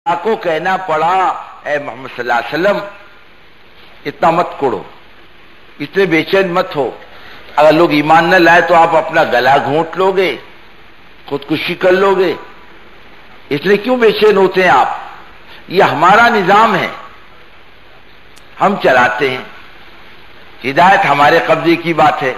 کو کہنا پڑا اے محمد صلی اللہ علیہ وسلم اتنا مت کوڑو، اتنے بے چین مت ہو، اگر لوگ ایمان نہ لائے تو آپ اپنا گلا گھونٹ لو گے، خودکشی کر لو گے، اتنے کیوں بے چین ہوتے ہیں آپ؟ یہ ہمارا نظام ہے، ہم چلاتے ہیں، ہدایت ہمارے قبضے کی بات ہے،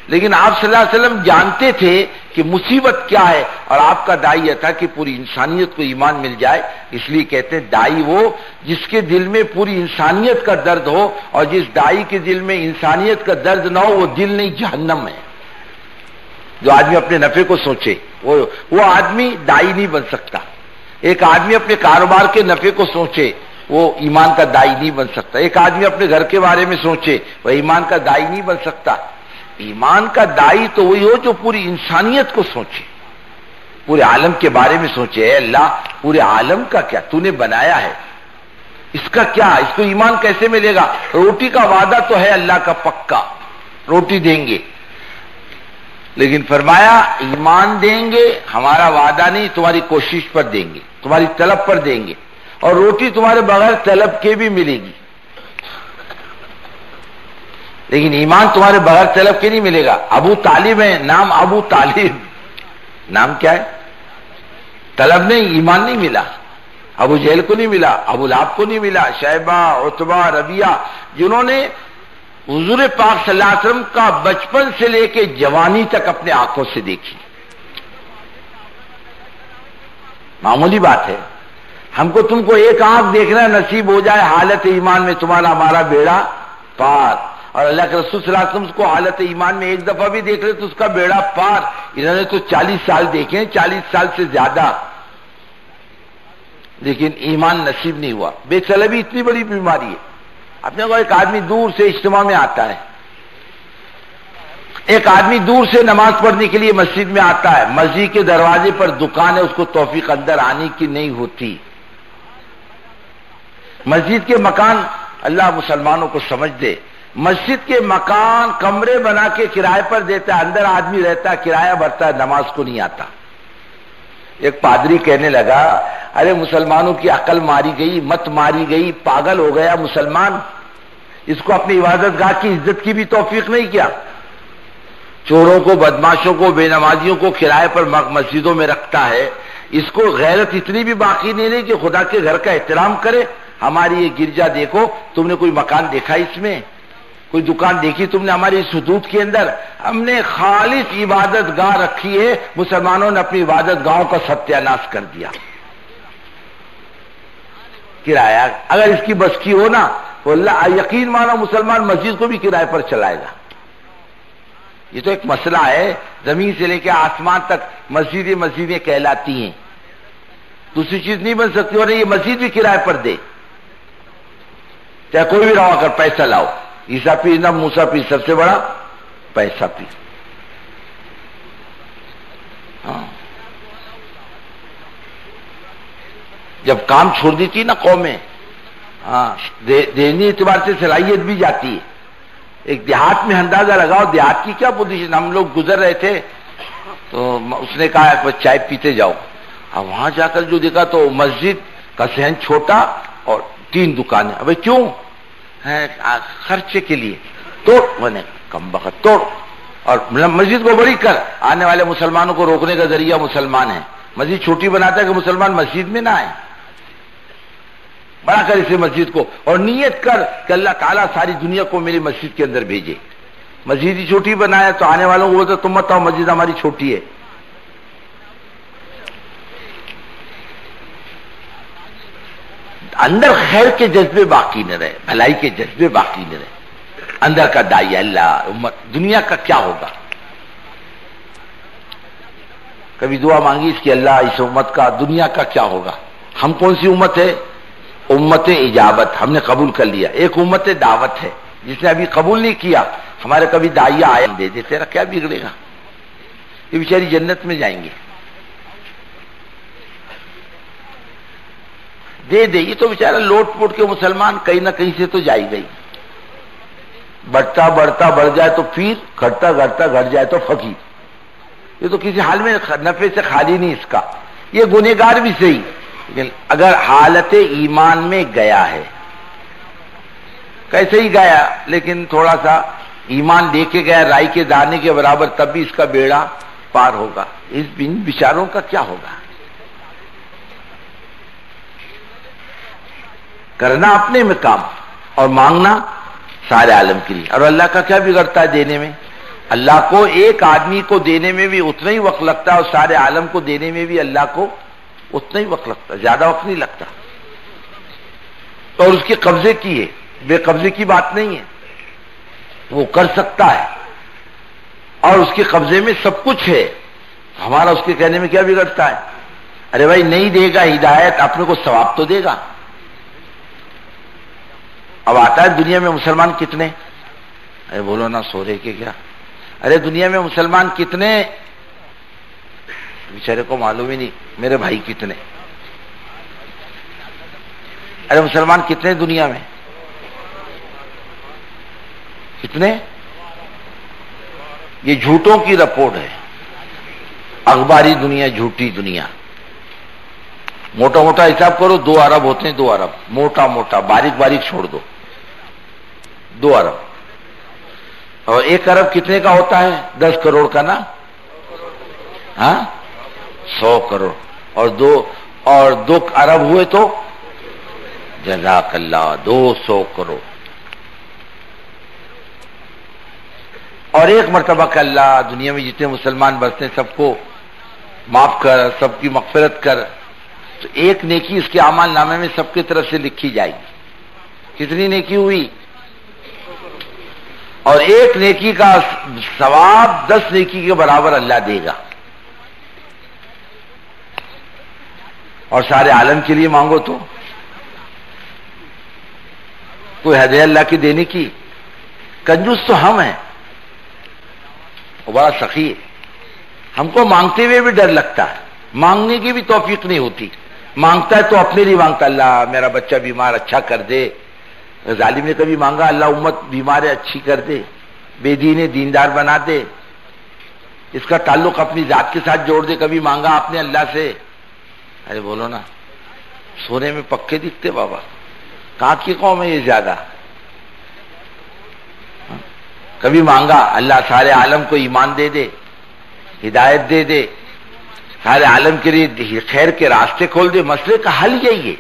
لیکن آپ صلی اللہ علیہ وسلم جانتے تھے کہ مصیبت کیا ہے، اور آپ کا دائی یہ تھا کہ پوری انسانیت کو ایمان مل جائے، اس لیے کہتے ہیں دائی وہ جس کے دل میں پوری انسانیت کا درد ہو، اور جس دائی کے دل میں انسانیت کا درد نہ ہو وہ دل نہیں جہنم ہے۔ جو آدمی اپنے نفع کو سوچے وہ آدمی دائی نہیں بن سکتا۔ ایک آدمی اپنے کاروبار کے نفع کو سوچے وہ ایمان کا دائی نہیں بن سکتا۔ ایک آدمی اپنے گھر کے بارے میں سوچے وہ ایمان کا دائی نہیں بن سکتا۔ ایمان کا دائی تو وہی ہو جو پوری انسانیت کو سوچے، پورے عالم کے بارے میں سوچے، اے اللہ پورے عالم کا کیا تو نے بنایا ہے، اس کا کیا، اس کو ایمان کیسے ملے گا؟ روٹی کا وعدہ تو ہے اللہ کا پکا، روٹی دیں گے، لیکن فرمایا ایمان دیں گے ہمارا وعدہ نہیں، تمہاری کوشش پر دیں گے، تمہاری طلب پر دیں گے، اور روٹی تمہارے بغیر طلب کے بھی ملے گی، لیکن ایمان تمہارے بغیر طلب کے نہیں ملے گا۔ ابو طالب ہے، نام ابو طالب، نام کیا ہے؟ طلب نہیں، ایمان نہیں ملا۔ ابو جہل کو نہیں ملا، ابو لہب کو نہیں ملا، شیبہ، عتبہ، ربیعہ، جنہوں نے حضور پاک صلی اللہ علیہ وسلم کا بچپن سے لے کے جوانی تک اپنے آنکھوں سے دیکھی۔ معمولی بات ہے، ہم کو تم کو ایک آنکھ دیکھنا نصیب ہو جائے حالت ایمان میں، تمہارا ہمارا بیڑا پار، اور اللہ کے رسول صلی اللہ علیہ وسلم کو حالت ایمان میں ایک دفعہ بھی دیکھ لے تو اس کا بیڑا پار۔ انہوں نے تو 40 سال دیکھے، 40 سال سے زیادہ، لیکن ایمان نصیب نہیں ہوا۔ بے طلبی اتنی بڑی بیماری ہے۔ آپ نے کہا ایک آدمی دور سے اجتماع میں آتا ہے، ایک آدمی دور سے نماز پڑھنے کے لیے مسجد میں آتا ہے، مسجد کے دروازے پر دکان ہے، اس کو توفیق اندر آنے کی نہیں ہوتی۔ مسجد کے مکان، اللہ مسلمانوں کو سمجھ دے، مسجد کے مکان کمرے بنا کے کرائے پر دیتا ہے، اندر آدمی رہتا ہے، کرایہ بھرتا ہے، نماز کو نہیں آتا۔ ایک پادری کہنے لگا ارے مسلمانوں کی عقل ماری گئی، مت ماری گئی، پاگل ہو گیا مسلمان، اس کو اپنی عبادت گاہ کی عزت کی بھی توفیق نہیں کیا، چوروں کو، بدماشوں کو، بے نمازیوں کو کرائے پر مسجدوں میں رکھتا ہے، اس کو غیرت اتنی بھی باقی نہیں رہی کہ خدا کے گھر کا احترام کرے۔ ہماری یہ گرجا دیکھو، تم نے کوئی مکان دیکھا اس میں؟ کوئی دکان دیکھی تم نے ہماری اس حدود کے اندر؟ ہم نے خالص عبادت گاہ رکھی ہے، مسلمانوں نے اپنی عبادت گاہوں کا ستیہ ناش کر دیا۔ کرایہ اگر اس کی بس کی ہو نا تو اللہ یقین مانو مسلمان مسجد کو بھی کرائے پر چلائے گا۔ یہ تو ایک مسئلہ ہے، زمین سے لے کے آسمان تک مسجدیں کہلاتی ہیں، دوسری چیز نہیں بن سکتی، اور یہ مسجد بھی کرائے پر دے، چاہے کوئی بھی رہو، کر پیسہ لاؤ، عیسیٰ پیر نہ موسیٰ پیر، سب سے بڑا پیسہ پیر۔ ہاں، جب کام چھوڑ دیتی نا قومیں، ہاں ذہنی اعتبار سے صلاحیت بھی جاتی ہے۔ ایک دیہات میں اندازہ لگاؤ دیہات کی کیا پوزیشن، ہم لوگ گزر رہے تھے تو اس نے کہا بس چائے پیتے جاؤ، اب وہاں جا کر جو دیکھا تو مسجد کا صحن چھوٹا اور 3 دکانیں، ابے کیوں؟ خرچے کے لیے توڑ، میں نے کم بخت توڑ، اور مسجد کو بڑی کر، آنے والے مسلمانوں کو روکنے کا ذریعہ مسلمان ہے، مسجد چھوٹی بناتا ہے کہ مسلمان مسجد میں نہ آئے، بڑا کر اسے مسجد کو، اور نیت کر کہ اللہ تعالیٰ ساری دنیا کو میری مسجد کے اندر بھیجے۔ مسجد ہی چھوٹی بنایا تو آنے والوں کو بولتا تم مت آؤ، مسجد ہماری چھوٹی ہے۔ اندر خیر کے جذبے باقی نہ رہے، بھلائی کے جذبے باقی نہ رہے، اندر کا دائی اللہ امت دنیا کا کیا ہوگا؟ کبھی دعا مانگی اس کی اللہ اس امت کا دنیا کا کیا ہوگا؟ ہم کون سی امت ہے؟ امت اجابت، ہم نے قبول کر لیا۔ ایک امت دعوت ہے جس نے ابھی قبول نہیں کیا، ہمارے کبھی داعیہ آئے دے دے، تیرا کیا بگڑے گا؟ یہ بیچاری جنت میں جائیں گے، دے دے، یہ تو بیچارہ لوٹ پوٹ کے مسلمان کہیں نہ کہیں سے تو جائی گئی، بڑھتا بڑھتا بڑھ جائے تو پیر، گھٹتا گھٹتا گھٹ جائے تو فقیر، یہ تو کسی حال میں نفع سے خالی نہیں اس کا۔ یہ گنہگار بھی صحیح، لیکن اگر حالت ایمان میں گیا ہے، کیسے ہی گیا لیکن تھوڑا سا ایمان لے کے گیا رائی کے دانے کے برابر، تب بھی اس کا بیڑا پار ہوگا. ان بیچاروں کا کیا ہوگا؟ کرنا اپنے میں کام اور مانگنا سارے عالم کے لیے. اور اللہ کا کیا بگڑتا ہے دینے میں؟ اللہ کو ایک آدمی کو دینے میں بھی اتنا ہی وقت لگتا ہے اور سارے عالم کو دینے میں بھی اللہ کو اتنا ہی وقت لگتا ہے، زیادہ وقت نہیں لگتا. اور اس کے قبضے کی ہے، بے قبضے کی بات نہیں ہے، وہ کر سکتا ہے اور اس کے قبضے میں سب کچھ ہے. ہمارا اس کے کہنے میں کیا بگڑتا ہے؟ ارے بھائی نہیں دے گا ہدایت، اپنے کو ثواب تو دے گا. اب آتا ہے دنیا میں مسلمان کتنے؟ ارے بولو نا، سو رہے کہ کیا؟ ارے دنیا میں مسلمان کتنے؟ بیچارے کو معلوم ہی نہیں میرے بھائی کتنے. ارے مسلمان کتنے دنیا میں؟ کتنے؟ یہ جھوٹوں کی رپورٹ ہے، اخباری دنیا، جھوٹی دنیا. موٹا موٹا حساب کرو 2 ارب ہوتے ہیں، 2 ارب موٹا موٹا، باریک باریک چھوڑ دو، 2 ارب. اور 1 ارب کتنے کا ہوتا ہے؟ 10 کروڑ کا نا. ہاں 100 کروڑ. اور 2 ارب ہوئے تو جزاک اللہ 200 کروڑ. اور 1 مرتبہ کہ اللہ دنیا میں جتنے مسلمان بستے ہیں سب کو معاف کر، سب کی مغفرت کر، تو 1 نیکی اس کے اعمال نامے میں سب کی طرف سے لکھی جائے گی. کتنی نیکی ہوئی؟ اور 1 نیکی کا ثواب 10 نیکی کے برابر اللہ دے گا. اور سارے عالم کے لیے مانگو تو کوئی حد ہے اللہ کی دینے کی؟ کنجوس تو ہم ہیں، وہ بڑا سخی ہے. ہم کو مانگتے ہوئے بھی ڈر لگتا ہے، مانگنے کی بھی توفیق نہیں ہوتی. مانگتا ہے تو اپنے لیے مانگتا، اللہ میرا بچہ بیمار اچھا کر دے. ظالم نے کبھی مانگا اللہ امت بیمار ہے اچھی کر دے، بے دین دیندار بنا دے، اس کا تعلق اپنی ذات کے ساتھ جوڑ دے؟ کبھی مانگا آپ نے اللہ سے؟ ارے بولو نا، سونے میں پکے دکھتے بابا. کہاں کی قوم ہے یہ زیادہ؟ کبھی مانگا اللہ سارے عالم کو ایمان دے دے، ہدایت دے دے، سارے عالم کے لیے خیر کے راستے کھول دے؟ مسئلے کا حل یہی ہے،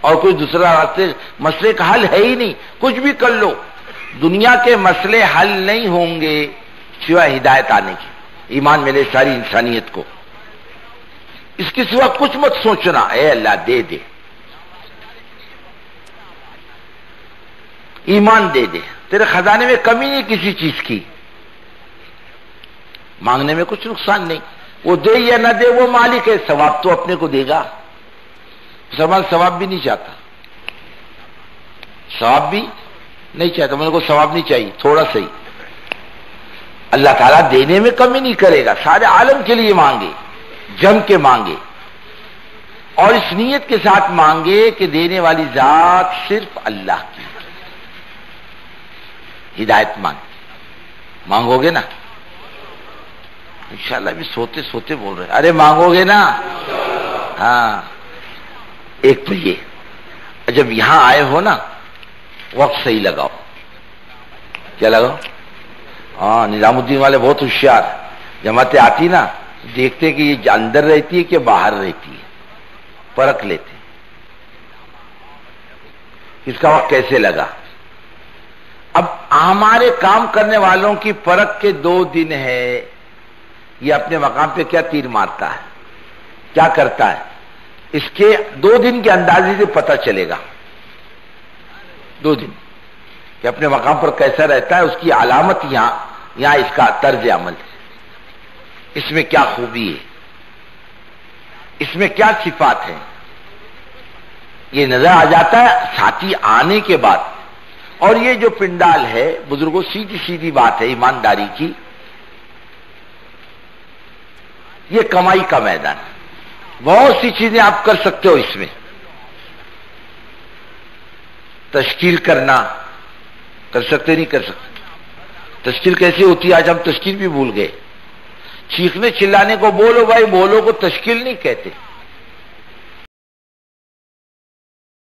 اور کوئی دوسرا راستے مسئلے کا حل ہے ہی نہیں. کچھ بھی کر لو، دنیا کے مسئلے حل نہیں ہوں گے سوائے ہدایت آنے کی، ایمان ملے ساری انسانیت کو. اس کے سوا کچھ مت سوچنا، اے اللہ دے دے، ایمان دے دے. تیرے خزانے میں کمی نہیں کسی چیز کی، مانگنے میں کچھ نقصان نہیں. وہ دے یا نہ دے وہ مالک ہے، ثواب تو اپنے کو دے گا. مسلمان ثواب بھی نہیں چاہتا، ثواب بھی نہیں چاہتا. میرے کو ثواب نہیں چاہیے، تھوڑا سا ہی. اللہ تعالیٰ دینے میں کمی نہیں کرے گا. سارے عالم کے لیے مانگے، جم کے مانگے، اور اس نیت کے ساتھ مانگے کہ دینے والی ذات صرف اللہ کی. ہدایت مانگو گے نا انشاءاللہ. بھی سوتے سوتے بول رہے، ارے مانگو گے نا؟ ہاں. ایک تو یہ، جب یہاں آئے ہو نا وقت صحیح لگاؤ. کیا لگاؤ؟ ہاں نظام الدین والے بہت ہوشیار، جماعتیں آتی نا دیکھتے کہ یہ اندر رہتی ہے کہ باہر رہتی ہے، پرکھ لیتے اس کا وقت کیسے لگا. اب ہمارے کام کرنے والوں کی پرکھ کے 2 دن ہے، یہ اپنے مقام پہ کیا تیر مارتا ہے، کیا کرتا ہے، اس کے 2 دن کے اندازے سے پتہ چلے گا. 2 دن کہ اپنے مقام پر کیسا رہتا ہے، اس کی علامت یہاں اس کا طرز عمل، اس میں کیا خوبی ہے، اس میں کیا صفات ہیں، یہ نظر آ جاتا ہے ساتھی آنے کے بعد. اور یہ جو پنڈال ہے بزرگوں، سیدھی سیدھی بات ہے ایمانداری کی، یہ کمائی کا میدان. بہت سی چیزیں آپ کر سکتے ہو اس میں. تشکیل کرنا کر سکتے نہیں کر سکتے. تشکیل کیسے ہوتی ہے آج ہم تشکیل بھی بھول گئے. چیخنے چلانے کو بولو بھائی، بولو کو تشکیل نہیں کہتے.